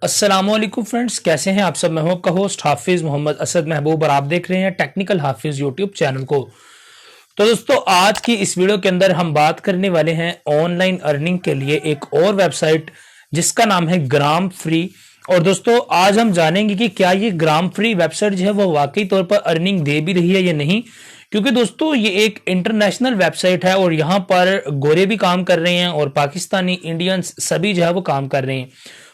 अस्सलामुअलैकुम फ्रेंड्स, कैसे हैं आप सब। मैं हूं आपका होस्ट हाफिज मोहम्मद असद महबूब और आप देख रहे हैं टेक्निकल हाफिज यूट्यूब चैनल को। तो दोस्तों, आज की इस वीडियो के अंदर हम बात करने वाले हैं ऑनलाइन अर्निंग के लिए एक और वेबसाइट जिसका नाम है ग्राम फ्री। और दोस्तों, आज हम जानेंगे कि क्या ये ग्राम फ्री वेबसाइट जो है वो वाकई तौर पर अर्निंग दे भी रही है या नहीं। क्योंकि दोस्तों, ये एक इंटरनेशनल वेबसाइट है और यहाँ पर गोरे भी काम कर रहे हैं और पाकिस्तानी, इंडियंस सभी जो है वो काम कर रहे हैं।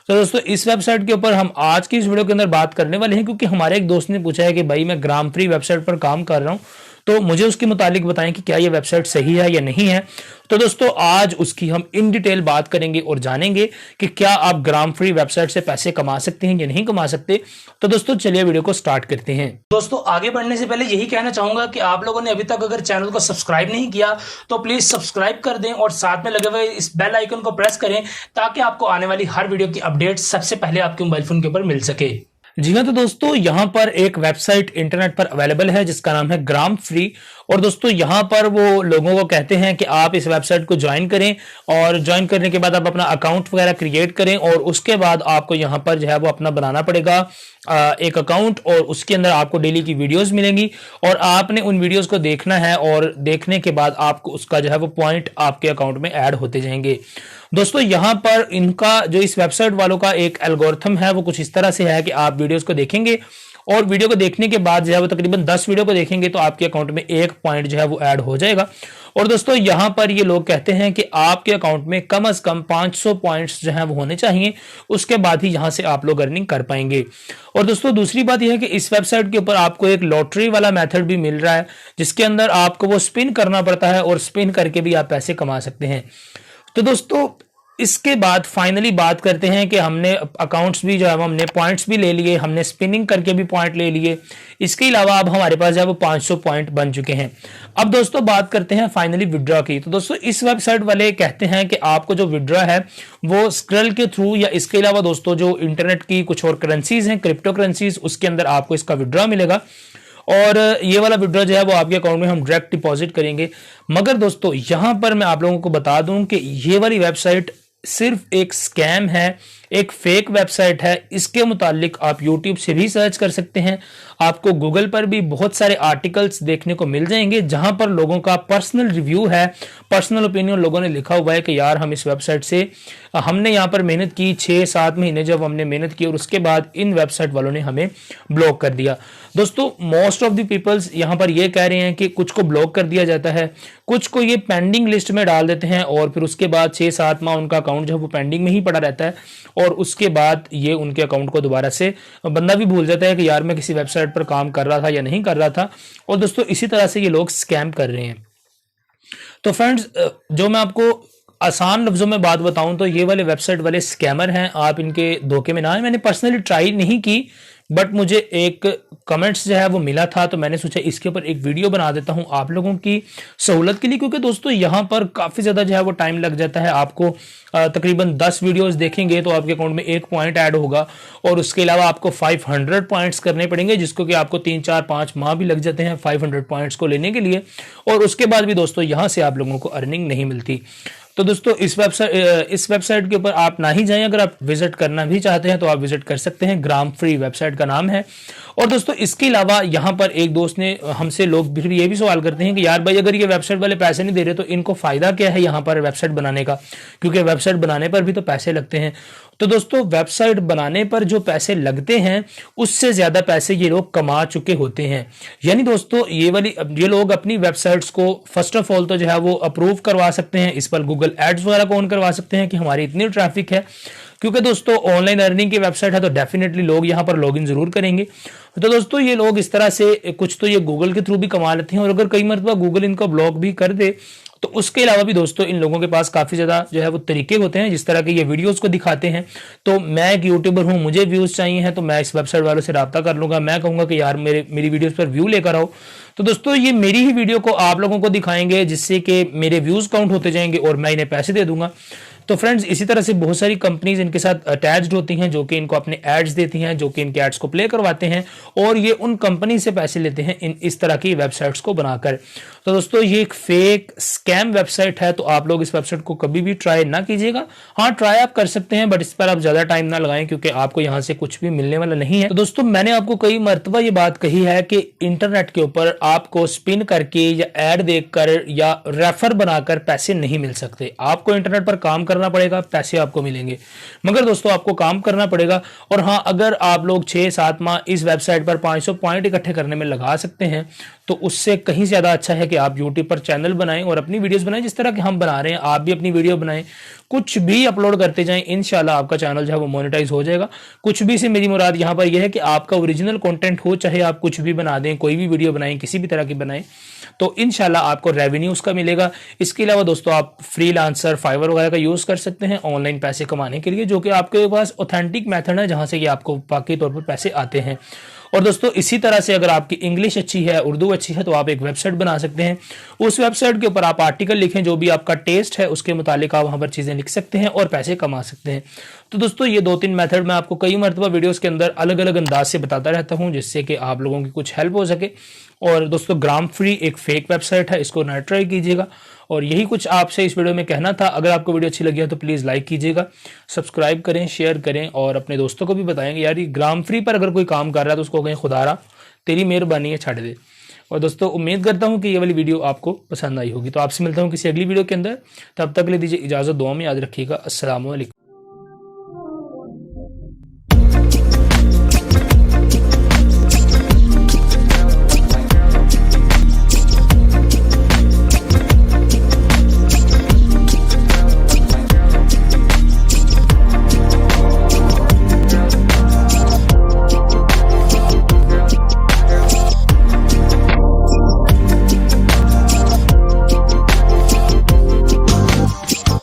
तो दोस्तों, इस वेबसाइट के ऊपर हम आज की इस वीडियो के अंदर बात करने वाले हैं, क्योंकि हमारे एक दोस्त ने पूछा है कि भाई मैं ग्राम फ्री वेबसाइट पर काम कर रहा हूं, तो मुझे उसके मुतालिक बताएं कि क्या ये वेबसाइट सही है या नहीं है। तो दोस्तों, आज उसकी हम इन डिटेल बात करेंगे और जानेंगे कि क्या आप ग्राम फ्री वेबसाइट से पैसे कमा सकते हैं या नहीं कमा सकते। तो दोस्तों, चलिए वीडियो को स्टार्ट करते हैं। दोस्तों, आगे बढ़ने से पहले यही कहना चाहूंगा कि आप लोगों ने अभी तक अगर चैनल को सब्सक्राइब नहीं किया तो प्लीज सब्सक्राइब कर दें और साथ में लगे हुए इस बेल आइकन को प्रेस करें ताकि आपको आने वाली हर वीडियो की अपडेट सबसे पहले आपके मोबाइल फोन के ऊपर मिल सके। जी हाँ, तो दोस्तों, यहाँ पर एक वेबसाइट इंटरनेट पर अवेलेबल है जिसका नाम है ग्राम फ्री। और दोस्तों, यहाँ पर वो लोगों को कहते हैं कि आप इस वेबसाइट को ज्वाइन करें और ज्वाइन करने के बाद आप अपना अकाउंट वगैरह क्रिएट करें और उसके बाद आपको यहाँ पर जो है वो अपना बनाना पड़ेगा एक अकाउंट, और उसके अंदर आपको डेली की वीडियोस मिलेंगी और आपने उन वीडियोस को देखना है और देखने के बाद आपको उसका जो है वो पॉइंट आपके अकाउंट में ऐड होते जाएंगे। दोस्तों, यहाँ पर इनका जो इस वेबसाइट वालों का एक एल्गोरिथम है वो कुछ इस तरह से है कि आप वीडियोस को देखेंगे और वीडियो को देखने के बाद जो है वो तकरीबन 10 वीडियो को देखेंगे तो आपके अकाउंट में एक पॉइंट जो है वो ऐड हो जाएगा। और दोस्तों, यहाँ पर ये लोग कहते हैं कि आपके अकाउंट में कम से कम 500 पॉइंट्स जो है वो होने चाहिए, उसके बाद ही यहाँ से आप लोग अर्निंग कर पाएंगे। और दोस्तों, दूसरी बात यह है कि इस वेबसाइट के ऊपर आपको एक लॉटरी वाला मेथड भी मिल रहा है जिसके अंदर आपको वो स्पिन करना पड़ता है और स्पिन करके भी आप पैसे कमा सकते हैं। तो दोस्तों, इसके बाद फाइनली बात करते हैं कि हमने अकाउंट्स भी जो है हमने पॉइंट्स भी ले लिए, हमने स्पिनिंग करके भी पॉइंट ले लिए, इसके अलावा अब हमारे पास जो है वो 500 पॉइंट बन चुके हैं। अब दोस्तों, बात करते हैं फाइनली विड्रॉ की। तो दोस्तों, इस वेबसाइट वाले कहते हैं कि आपको जो विड्रॉ है वो स्क्रल के थ्रू या इसके अलावा दोस्तों जो इंटरनेट की कुछ और करेंसीज हैं, क्रिप्टो करेंसीज, उसके अंदर आपको इसका विड्रॉ मिलेगा और ये वाला विड्रॉ जो है वो आपके अकाउंट में हम डायरेक्ट डिपॉजिट करेंगे। मगर दोस्तों, यहां पर मैं आप लोगों को बता दूं कि ये वाली वेबसाइट सिर्फ एक स्कैम है, एक फेक वेबसाइट है। इसके मुतालिक आप YouTube से भी सर्च कर सकते हैं, आपको गूगल पर भी बहुत सारे आर्टिकल्स देखने को मिल जाएंगे जहां पर लोगों का पर्सनल रिव्यू है, पर्सनल ओपिनियन लोगों ने लिखा हुआ है कि यार हम इस वेबसाइट से हमने यहाँ पर मेहनत की, 6-7 महीने जब हमने मेहनत की और उसके बाद इन वेबसाइट वालों ने हमें ब्लॉक कर दिया। दोस्तों, मोस्ट ऑफ द पीपल्स यहाँ पर ये कह रहे हैं कि कुछ को ब्लॉक कर दिया जाता है, कुछ को ये पेंडिंग लिस्ट में डाल देते हैं और फिर उसके बाद 6-7 माह उनका अकाउंट जो है वो पेंडिंग में ही पड़ा रहता है और उसके बाद ये उनके अकाउंट को दोबारा से बंदा भी भूल जाता है कि यार मैं किसी वेबसाइट पर काम कर रहा था या नहीं कर रहा था। और दोस्तों, इसी तरह से ये लोग स्कैम कर रहे हैं। तो फ्रेंड्स, जो मैं आपको आसान लफ्जों में बात बताऊं तो ये वाले वेबसाइट वाले स्कैमर हैं, आप इनके धोखे में ना आए। मैंने पर्सनली ट्राई नहीं की, बट मुझे एक कमेंट्स जो है वो मिला था तो मैंने सोचा इसके ऊपर एक वीडियो बना देता हूं आप लोगों की सहूलत के लिए। क्योंकि दोस्तों, यहां पर काफ़ी ज़्यादा जो है वो टाइम लग जाता है। आपको तकरीबन 10 वीडियोस देखेंगे तो आपके अकाउंट में एक पॉइंट ऐड होगा और उसके अलावा आपको 500 पॉइंट्स करने पड़ेंगे, जिसको कि आपको 3-4-5 माह भी लग जाते हैं 500 पॉइंट्स को लेने के लिए। और उसके बाद भी दोस्तों, यहाँ से आप लोगों को अर्निंग नहीं मिलती। तो दोस्तों, इस वेबसाइट के ऊपर आप ना ही जाएं। अगर आप विजिट करना भी चाहते हैं तो आप विजिट कर सकते हैं, ग्राम फ्री वेबसाइट का नाम है। और दोस्तों, इसके अलावा यहाँ पर एक दोस्त ने हमसे, लोग फिर ये भी सवाल करते हैं कि यार भाई, अगर ये वेबसाइट वाले पैसे नहीं दे रहे तो इनको फायदा क्या है यहाँ पर वेबसाइट बनाने का, क्योंकि वेबसाइट बनाने पर भी तो पैसे लगते हैं। तो दोस्तों, वेबसाइट बनाने पर जो पैसे लगते हैं उससे ज्यादा पैसे ये लोग कमा चुके होते हैं। यानी दोस्तों, ये लोग अपनी वेबसाइट्स को फर्स्ट ऑफ ऑल तो जो है वो अप्रूव करवा सकते हैं, इस पर गूगल एड्स वगैरह को ऑन करवा सकते हैं कि हमारी इतनी ट्रैफिक है। क्योंकि दोस्तों, ऑनलाइन अर्निंग की वेबसाइट है तो डेफिनेटली लोग यहाँ पर लॉगिन जरूर करेंगे। तो दोस्तों, ये लोग इस तरह से कुछ तो ये गूगल के थ्रू भी कमा लेते हैं और अगर कई मरतबा गूगल इनको ब्लॉक भी कर दे तो उसके अलावा भी दोस्तों, इन लोगों के पास काफी ज्यादा जो है वो तरीके होते हैं जिस तरह के ये वीडियोस को दिखाते हैं। तो मैं एक यूट्यूबर हूं, मुझे व्यूज चाहिए हैं तो मैं इस वेबसाइट वालों से राब्ता कर लूंगा, मैं कहूंगा कि यार मेरी वीडियोस पर व्यू लेकर आओ। तो दोस्तों, ये मेरी ही वीडियो को आप लोगों को दिखाएंगे जिससे कि मेरे व्यूज काउंट होते जाएंगे और मैं इन्हें पैसे दे दूंगा। तो फ्रेंड्स इसी तरह से बहुत सारी कंपनीज इनके साथ अटैच्ड होती हैं जो कि इनको अपने एड्स देती हैं, जो कि इनके एड्स को प्ले करवाते हैं और ये उन कंपनी से पैसे लेते हैं इस तरह की वेबसाइट्स को बनाकर। तो दोस्तों ये एक फेक स्कैम वेबसाइट है, तो आप लोग इस वेबसाइट को कभी भी ट्राई ना कीजिएगा। हाँ, ट्राई आप कर सकते हैं बट इस पर आप ज्यादा टाइम ना लगाएं क्योंकि आपको यहां से कुछ भी मिलने वाला नहीं है। तो दोस्तों मैंने आपको कई मर्तबा ये बात कही है कि इंटरनेट के ऊपर आपको स्पिन करके या एड देखकर या रेफर बनाकर पैसे नहीं मिल सकते। आपको इंटरनेट पर काम करना पड़ेगा, पैसे आपको मिलेंगे, मगर दोस्तों आपको काम करना पड़ेगा। और हाँ, अगर आप लोग 6-7 माह इस वेबसाइट पर 500 पॉइंट इकट्ठे करने में लगा सकते हैं तो उससे कहीं ज्यादा अच्छा है कि आप यूट्यूब पर चैनल बनाएं और अपनी वीडियोस बनाएं जिस तरह के हम बना रहे हैं। आप भी अपनी वीडियो बनाएं, कुछ भी अपलोड करते जाएं, इंशाल्लाह आपका चैनल जो है वो मोनेटाइज हो जाएगा। कुछ भी से मेरी मुराद यहाँ पर यह है कि आपका ओरिजिनल कंटेंट हो, चाहे आप कुछ भी बना दें, कोई भी वीडियो बनाएं, किसी भी तरह की बनाएं, तो इंशाल्लाह आपको रेवेन्यू उसका मिलेगा। इसके अलावा दोस्तों आप फ्रीलांसर, फाइवर वगैरह का यूज कर सकते हैं ऑनलाइन पैसे कमाने के लिए, जो कि आपके पास ऑथेंटिक मेथड है जहां से कि आपको पाकि तौर पर पैसे आते हैं। और दोस्तों इसी तरह से अगर आपकी इंग्लिश अच्छी है, उर्दू अच्छी है, तो आप एक वेबसाइट बना सकते हैं। उस वेबसाइट के ऊपर आप आर्टिकल लिखें, जो भी आपका टेस्ट है उसके मुतालिक आप वहां पर चीजें लिख सकते हैं और पैसे कमा सकते हैं। तो दोस्तों ये 2-3 मेथड मैं आपको कई मरतबा वीडियोस के अंदर अलग अलग अंदाज से बताता रहता हूं जिससे कि आप लोगों की कुछ हेल्प हो सके। और दोस्तों ग्राम फ्री एक फेक वेबसाइट है, इसको ना ट्राई कीजिएगा। और यही कुछ आपसे इस वीडियो में कहना था। अगर आपको वीडियो अच्छी लगी है तो प्लीज़ लाइक कीजिएगा, सब्सक्राइब करें, शेयर करें और अपने दोस्तों को भी बताएंगे यार ये ग्राम फ्री पर अगर कोई काम कर रहा है तो उसको कहें खुदारा तेरी मेहरबानी है छाड़ दे। और दोस्तों उम्मीद करता हूं कि ये वाली वीडियो आपको पसंद आई होगी। तो आपसे मिलता हूं किसी अगली वीडियो के अंदर, तब तक ले दीजिए इजाज़त, दुआ में याद रखिएगा। अस्सलाम वालेकुम।